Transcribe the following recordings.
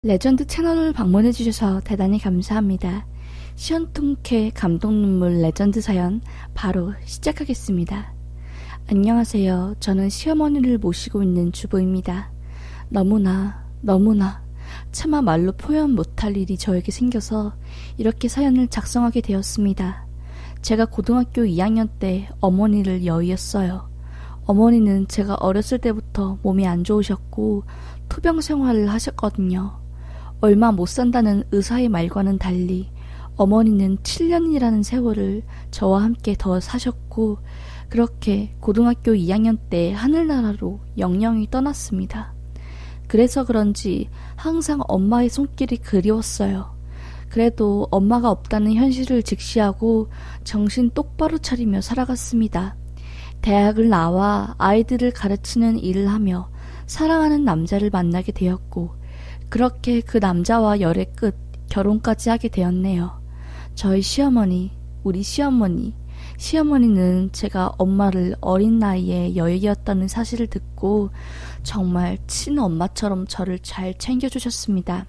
레전드 채널을 방문해주셔서 대단히 감사합니다. 시원통쾌 감동눈물 레전드 사연 바로 시작하겠습니다. 안녕하세요. 저는 시어머니를 모시고 있는 주부입니다. 너무나 차마 말로 표현 못할 일이 저에게 생겨서 이렇게 사연을 작성하게 되었습니다. 제가 고등학교 2학년 때 어머니를 여의었어요. 어머니는 제가 어렸을 때부터 몸이 안 좋으셨고 투병 생활을 하셨거든요. 얼마 못 산다는 의사의 말과는 달리 어머니는 7년이라는 세월을 저와 함께 더 사셨고 그렇게 고등학교 2학년 때 하늘나라로 영영이 떠났습니다. 그래서 그런지 항상 엄마의 손길이 그리웠어요. 그래도 엄마가 없다는 현실을 직시하고 정신 똑바로 차리며 살아갔습니다. 대학을 나와 아이들을 가르치는 일을 하며 사랑하는 남자를 만나게 되었고 그렇게 그 남자와 열애 끝 결혼까지 하게 되었네요. 저희 시어머니, 우리 시어머니는 제가 엄마를 어린 나이에 여의었다는 사실을 듣고 정말 친엄마처럼 저를 잘 챙겨주셨습니다.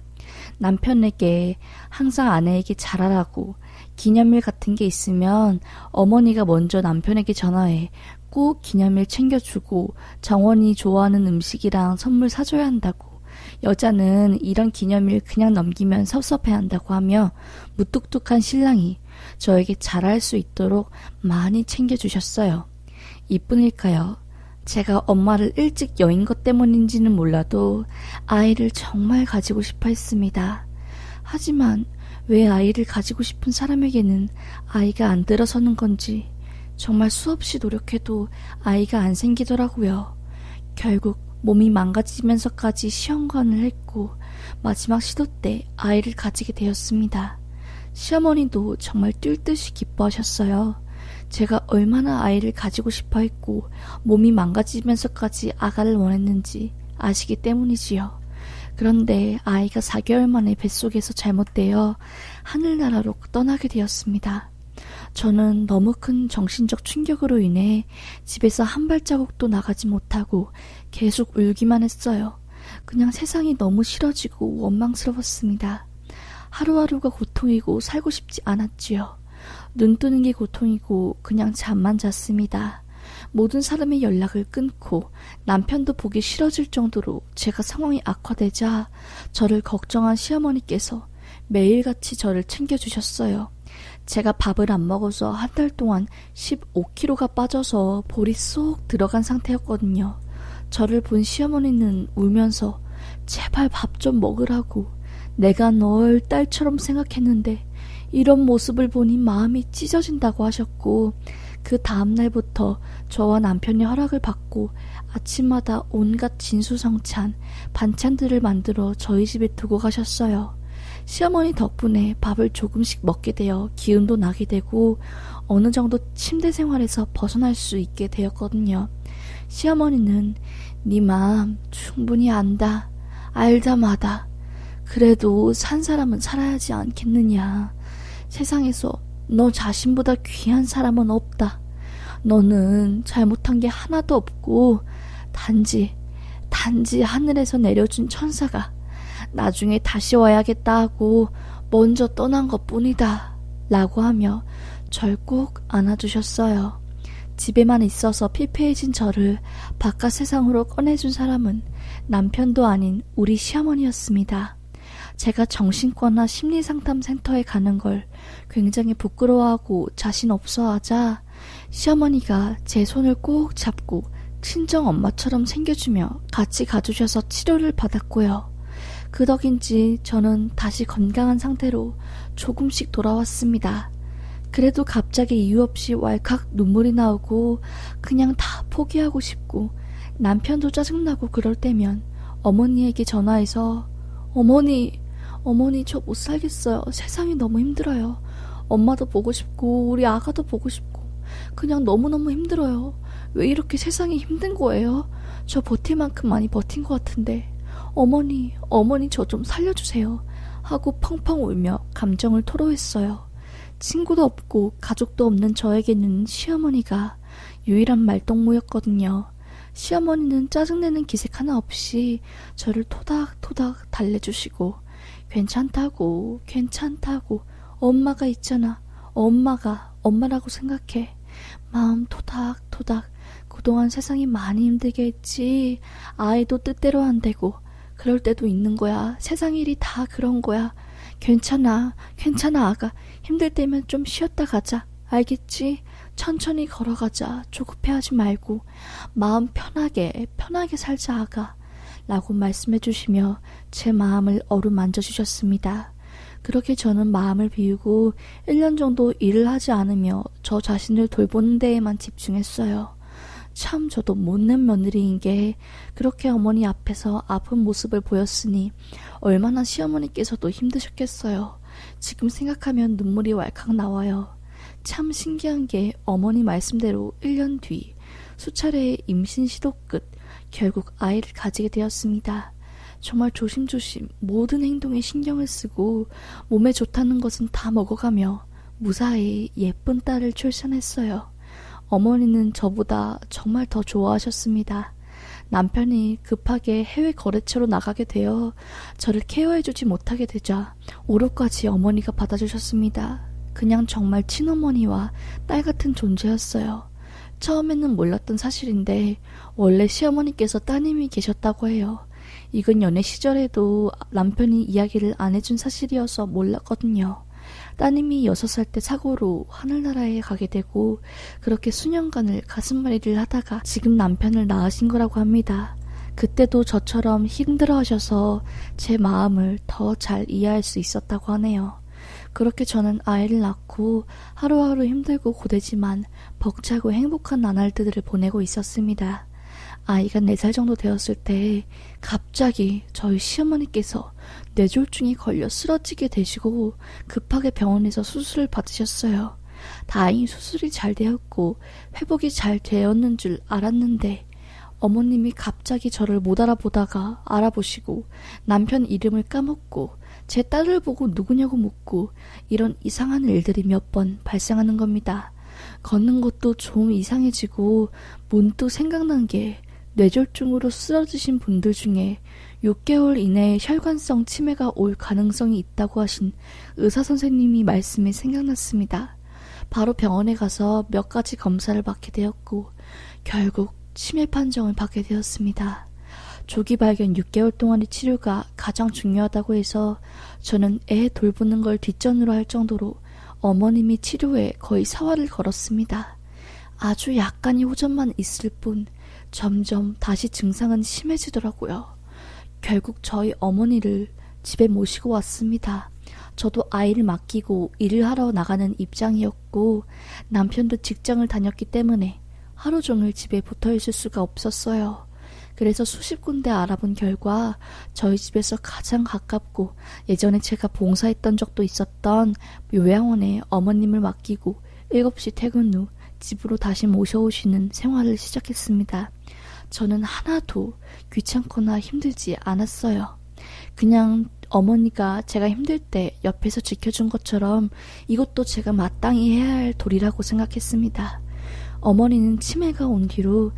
남편에게 항상 아내에게 잘하라고 기념일 같은 게 있으면 어머니가 먼저 남편에게 전화해 꼭 기념일 챙겨주고 정원이 좋아하는 음식이랑 선물 사줘야 한다고 여자는 이런 기념일 그냥 넘기면 섭섭해한다고 하며 무뚝뚝한 신랑이 저에게 잘할 수 있도록 많이 챙겨주셨어요. 이뿐일까요? 제가 엄마를 일찍 여인 것 때문인지는 몰라도 아이를 정말 가지고 싶어 했습니다. 하지만 왜 아이를 가지고 싶은 사람에게는 아이가 안 들어서는 건지 정말 수없이 노력해도 아이가 안 생기더라고요. 결국 몸이 망가지면서까지 시험관을 했고 마지막 시도 때 아이를 가지게 되었습니다. 시어머니도 정말 뛸 듯이 기뻐하셨어요. 제가 얼마나 아이를 가지고 싶어 했고 몸이 망가지면서까지 아가를 원했는지 아시기 때문이지요. 그런데 아이가 4개월 만에 뱃속에서 잘못되어 하늘나라로 떠나게 되었습니다. 저는 너무 큰 정신적 충격으로 인해 집에서 한 발자국도 나가지 못하고 계속 울기만 했어요. 그냥 세상이 너무 싫어지고 원망스러웠습니다. 하루하루가 고통이고 살고 싶지 않았지요. 눈 뜨는 게 고통이고 그냥 잠만 잤습니다. 모든 사람의 연락을 끊고 남편도 보기 싫어질 정도로 제가 상황이 악화되자 저를 걱정한 시어머니께서 매일같이 저를 챙겨주셨어요. 제가 밥을 안 먹어서 한 달 동안 15kg가 빠져서 볼이 쏙 들어간 상태였거든요. 저를 본 시어머니는 울면서 제발 밥 좀 먹으라고 내가 널 딸처럼 생각했는데 이런 모습을 보니 마음이 찢어진다고 하셨고 그 다음날부터 저와 남편의 허락을 받고 아침마다 온갖 진수성찬 반찬들을 만들어 저희 집에 두고 가셨어요. 시어머니 덕분에 밥을 조금씩 먹게 되어 기운도 나게 되고 어느 정도 침대 생활에서 벗어날 수 있게 되었거든요. 시어머니는 네 마음 충분히 안다. 알다마다. 그래도 산 사람은 살아야지 않겠느냐. 세상에서 너 자신보다 귀한 사람은 없다. 너는 잘못한 게 하나도 없고 단지 하늘에서 내려준 천사가 나중에 다시 와야겠다 하고 먼저 떠난 것뿐이다 라고 하며 절 꼭 안아주셨어요. 집에만 있어서 피폐해진 저를 바깥 세상으로 꺼내준 사람은 남편도 아닌 우리 시어머니였습니다. 제가 정신과나 심리상담센터에 가는 걸 굉장히 부끄러워하고 자신 없어 하자 시어머니가 제 손을 꼭 잡고 친정엄마처럼 챙겨주며 같이 가주셔서 치료를 받았고요. 그 덕인지 저는 다시 건강한 상태로 조금씩 돌아왔습니다. 그래도 갑자기 이유 없이 왈칵 눈물이 나오고 그냥 다 포기하고 싶고 남편도 짜증나고 그럴 때면 어머니에게 전화해서 어머니 저 못 살겠어요. 세상이 너무 힘들어요. 엄마도 보고 싶고 우리 아가도 보고 싶고 그냥 너무너무 힘들어요. 왜 이렇게 세상이 힘든 거예요? 저 버틸 만큼 많이 버틴 것 같은데 어머니 저 좀 살려주세요 하고 펑펑 울며 감정을 토로했어요. 친구도 없고 가족도 없는 저에게는 시어머니가 유일한 말동무였거든요. 시어머니는 짜증내는 기색 하나 없이 저를 토닥토닥 달래주시고 괜찮다고, 괜찮다고. 엄마가 있잖아. 엄마가 엄마라고 생각해. 마음 토닥토닥. 그동안 세상이 많이 힘들게 했지. 아이도 뜻대로 안 되고 그럴 때도 있는 거야. 세상 일이 다 그런 거야. 괜찮아, 괜찮아 아가. 힘들 때면 좀 쉬었다 가자. 알겠지? 천천히 걸어가자. 조급해하지 말고 마음 편하게 살자 아가. 라고 말씀해 주시며 제 마음을 어루만져 주셨습니다. 그렇게 저는 마음을 비우고 1년 정도 일을 하지 않으며 저 자신을 돌보는 데에만 집중했어요. 참 저도 못된 며느리인 게 그렇게 어머니 앞에서 아픈 모습을 보였으니 얼마나 시어머니께서도 힘드셨겠어요. 지금 생각하면 눈물이 왈칵 나와요. 참 신기한 게 어머니 말씀대로 1년 뒤 수차례의 임신 시도 끝 결국 아이를 가지게 되었습니다. 정말 조심조심 모든 행동에 신경을 쓰고 몸에 좋다는 것은 다 먹어가며 무사히 예쁜 딸을 출산했어요. 어머니는 저보다 정말 더 좋아하셨습니다. 남편이 급하게 해외 거래처로 나가게 되어 저를 케어해주지 못하게 되자 오로까지 어머니가 받아주셨습니다. 그냥 정말 친어머니와 딸 같은 존재였어요. 처음에는 몰랐던 사실인데 원래 시어머니께서 따님이 계셨다고 해요. 이건 연애 시절에도 남편이 이야기를 안 해준 사실이어서 몰랐거든요. 따님이 6살 때 사고로 하늘나라에 가게 되고 그렇게 수년간을 가슴앓이를 하다가 지금 남편을 낳으신 거라고 합니다. 그때도 저처럼 힘들어하셔서 제 마음을 더 잘 이해할 수 있었다고 하네요. 그렇게 저는 아이를 낳고 하루하루 힘들고 고되지만 벅차고 행복한 나날들을 보내고 있었습니다. 아이가 4살 정도 되었을 때 갑자기 저희 시어머니께서 뇌졸중에 걸려 쓰러지게 되시고 급하게 병원에서 수술을 받으셨어요. 다행히 수술이 잘 되었고 회복이 잘 되었는 줄 알았는데 어머님이 갑자기 저를 못 알아보다가 알아보시고 남편 이름을 까먹고 제 딸을 보고 누구냐고 묻고 이런 이상한 일들이 몇 번 발생하는 겁니다. 걷는 것도 좀 이상해지고 문득 생각난 게 뇌졸중으로 쓰러지신 분들 중에 6개월 이내에 혈관성 치매가 올 가능성이 있다고 하신 의사선생님이 말씀이 생각났습니다. 바로 병원에 가서 몇 가지 검사를 받게 되었고 결국 치매 판정을 받게 되었습니다. 조기 발견 6개월 동안의 치료가 가장 중요하다고 해서 저는 애 돌보는 걸 뒷전으로 할 정도로 어머님이 치료에 거의 사활을 걸었습니다. 아주 약간의 호전만 있을 뿐 점점 다시 증상은 심해지더라고요. 결국 저희 어머니를 집에 모시고 왔습니다. 저도 아이를 맡기고 일을 하러 나가는 입장이었고 남편도 직장을 다녔기 때문에 하루 종일 집에 붙어 있을 수가 없었어요. 그래서 수십 군데 알아본 결과 저희 집에서 가장 가깝고 예전에 제가 봉사했던 적도 있었던 요양원에 어머님을 맡기고 7시 퇴근 후 집으로 다시 모셔오시는 생활을 시작했습니다. 저는 하나도 귀찮거나 힘들지 않았어요. 그냥 어머니가 제가 힘들 때 옆에서 지켜준 것처럼 이것도 제가 마땅히 해야 할 도리라고 생각했습니다. 어머니는 치매가 온 뒤로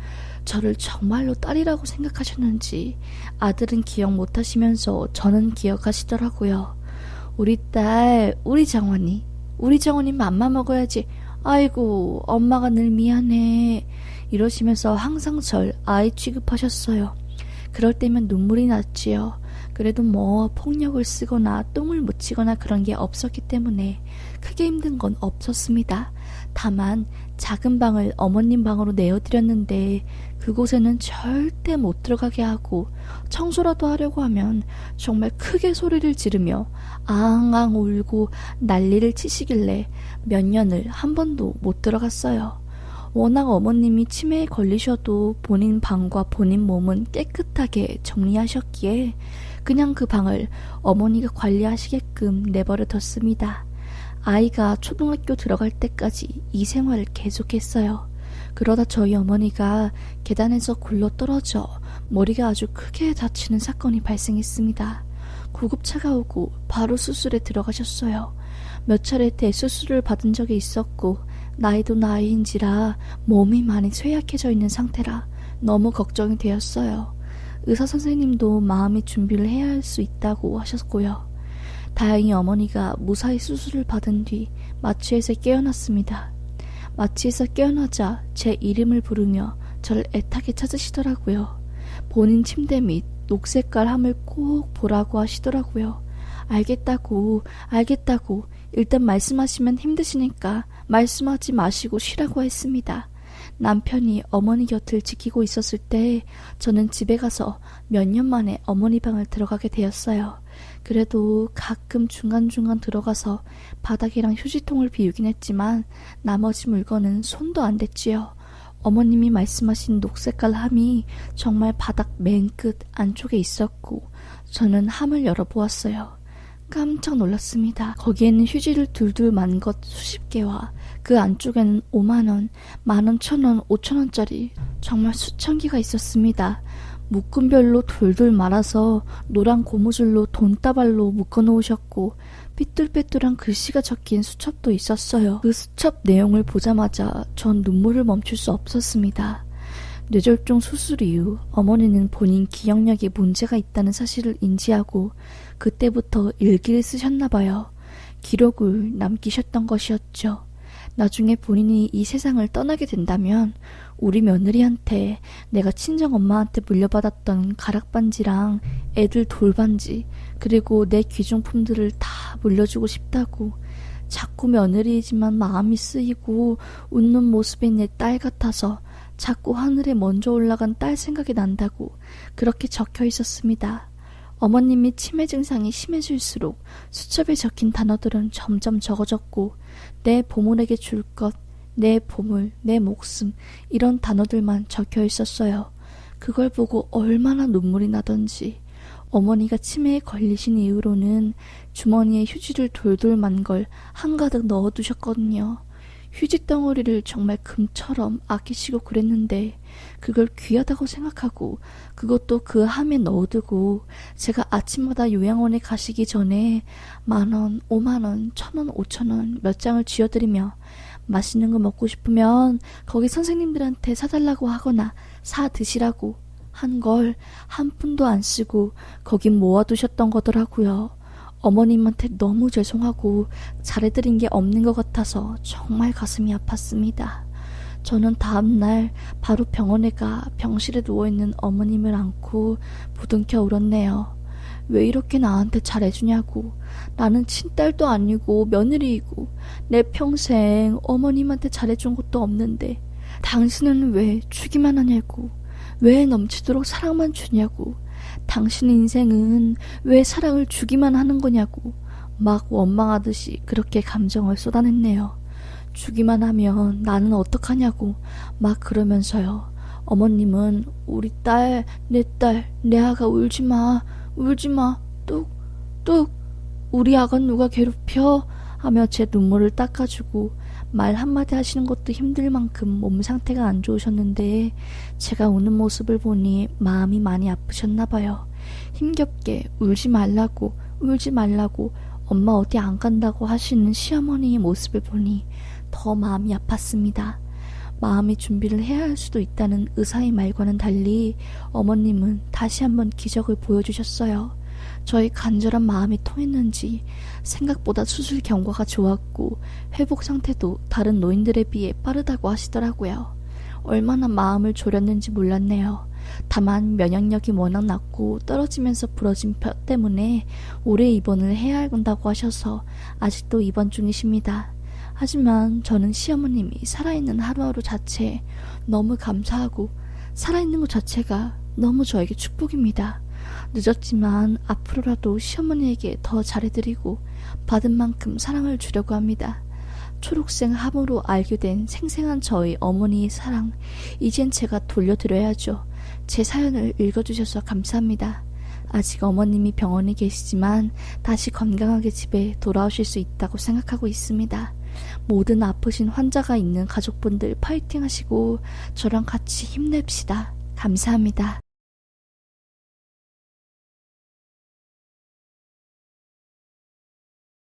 저를 정말로 딸이라고 생각하셨는지 아들은 기억 못하시면서 저는 기억하시더라고요. 우리 딸, 우리 정원이 맘마 먹어야지. 아이고, 엄마가 늘 미안해. 이러시면서 항상 절 아이 취급하셨어요. 그럴 때면 눈물이 났지요. 그래도 뭐 폭력을 쓰거나 똥을 묻히거나 그런 게 없었기 때문에 크게 힘든 건 없었습니다. 다만 작은 방을 어머님 방으로 내어드렸는데 그곳에는 절대 못 들어가게 하고 청소라도 하려고 하면 정말 크게 소리를 지르며 앙앙 울고 난리를 치시길래 몇 년을 한 번도 못 들어갔어요. 워낙 어머님이 치매에 걸리셔도 본인 방과 본인 몸은 깨끗하게 정리하셨기에 그냥 그 방을 어머니가 관리하시게끔 내버려 뒀습니다. 아이가 초등학교 들어갈 때까지 이 생활을 계속했어요. 그러다 저희 어머니가 계단에서 굴러 떨어져 머리가 아주 크게 다치는 사건이 발생했습니다. 구급차가 오고 바로 수술에 들어가셨어요. 몇 차례 대수술을 받은 적이 있었고 나이도 나이인지라 몸이 많이 쇠약해져 있는 상태라 너무 걱정이 되었어요. 의사 선생님도 마음의 준비를 해야 할 수 있다고 하셨고요. 다행히 어머니가 무사히 수술을 받은 뒤 마취에서 깨어났습니다. 마취에서 깨어나자 제 이름을 부르며 저를 애타게 찾으시더라고요. 본인 침대 및 녹색깔 함을 꼭 보라고 하시더라고요. 알겠다고 일단 말씀하시면 힘드시니까 말씀하지 마시고 쉬라고 했습니다. 남편이 어머니 곁을 지키고 있었을 때 저는 집에 가서 몇 년 만에 어머니 방을 들어가게 되었어요. 그래도 가끔 중간중간 들어가서 바닥이랑 휴지통을 비우긴 했지만 나머지 물건은 손도 안 댔지요. 어머님이 말씀하신 녹색깔 함이 정말 바닥 맨 끝 안쪽에 있었고 저는 함을 열어보았어요. 깜짝 놀랐습니다. 거기에는 휴지를 둘둘 만 것 수십 개와 그 안쪽에는 5만원, 만원, 1,000원, 5,000원짜리 정말 수천 개가 있었습니다. 묶음별로 돌돌 말아서 노란 고무줄로 돈다발로 묶어놓으셨고 삐뚤빼뚤한 글씨가 적힌 수첩도 있었어요. 그 수첩 내용을 보자마자 전 눈물을 멈출 수 없었습니다. 뇌졸중 수술 이후 어머니는 본인 기억력에 문제가 있다는 사실을 인지하고 그때부터 일기를 쓰셨나봐요. 기록을 남기셨던 것이었죠. 나중에 본인이 이 세상을 떠나게 된다면 우리 며느리한테 내가 친정엄마한테 물려받았던 가락반지랑 애들 돌반지 그리고 내 귀중품들을 다 물려주고 싶다고, 자꾸 며느리이지만 마음이 쓰이고 웃는 모습이 내 딸 같아서 자꾸 하늘에 먼저 올라간 딸 생각이 난다고 그렇게 적혀 있었습니다. 어머님이 치매 증상이 심해질수록 수첩에 적힌 단어들은 점점 적어졌고 내 보물에게 줄 것, 내 보물, 내 목숨 이런 단어들만 적혀 있었어요. 그걸 보고 얼마나 눈물이 나던지. 어머니가 치매에 걸리신 이후로는 주머니에 휴지를 돌돌 만 걸 한가득 넣어두셨거든요. 휴지 덩어리를 정말 금처럼 아끼시고 그랬는데 그걸 귀하다고 생각하고 그것도 그 함에 넣어두고 제가 아침마다 요양원에 가시기 전에 10,000원, 50,000원, 1,000원, 5,000원 몇 장을 쥐어드리며 맛있는 거 먹고 싶으면 거기 선생님들한테 사달라고 하거나 사 드시라고 한 걸 한 푼도 안 쓰고 거긴 모아두셨던 거더라고요. 어머님한테 너무 죄송하고 잘해드린 게 없는 것 같아서 정말 가슴이 아팠습니다. 저는 다음날 바로 병원에 가 병실에 누워있는 어머님을 안고 부둥켜 울었네요. 왜 이렇게 나한테 잘해주냐고. 나는 친딸도 아니고 며느리이고 내 평생 어머님한테 잘해준 것도 없는데 당신은 왜 주기만 하냐고. 왜 넘치도록 사랑만 주냐고. 당신 인생은 왜 사랑을 주기만 하는 거냐고 막 원망하듯이 그렇게 감정을 쏟아냈네요. 주기만 하면 나는 어떡하냐고 막 그러면서요. 어머님은 우리 딸, 내 아가 울지마 뚝 우리 아가 누가 괴롭혀 하며 제 눈물을 닦아주고 말 한마디 하시는 것도 힘들 만큼 몸 상태가 안 좋으셨는데 제가 우는 모습을 보니 마음이 많이 아프셨나봐요. 힘겹게 울지 말라고 엄마 어디 안 간다고 하시는 시어머니의 모습을 보니 더 마음이 아팠습니다. 마음의 준비를 해야 할 수도 있다는 의사의 말과는 달리 어머님은 다시 한번 기적을 보여주셨어요. 저의 간절한 마음이 통했는지 생각보다 수술 경과가 좋았고 회복 상태도 다른 노인들에 비해 빠르다고 하시더라고요. 얼마나 마음을 졸였는지 몰랐네요. 다만 면역력이 워낙 낮고 떨어지면서 부러진 뼈 때문에 오래 입원을 해야 한다고 하셔서 아직도 입원 중이십니다. 하지만 저는 시어머님이 살아있는 하루하루 자체에 너무 감사하고 살아있는 것 자체가 너무 저에게 축복입니다. 늦었지만 앞으로라도 시어머니에게 더 잘해드리고 받은 만큼 사랑을 주려고 합니다. 초록색 함으로 알게 된 생생한 저희 어머니의 사랑, 이젠 제가 돌려드려야죠. 제 사연을 읽어주셔서 감사합니다. 아직 어머님이 병원에 계시지만 다시 건강하게 집에 돌아오실 수 있다고 생각하고 있습니다. 모든 아프신 환자가 있는 가족분들 파이팅 하시고 저랑 같이 힘냅시다. 감사합니다.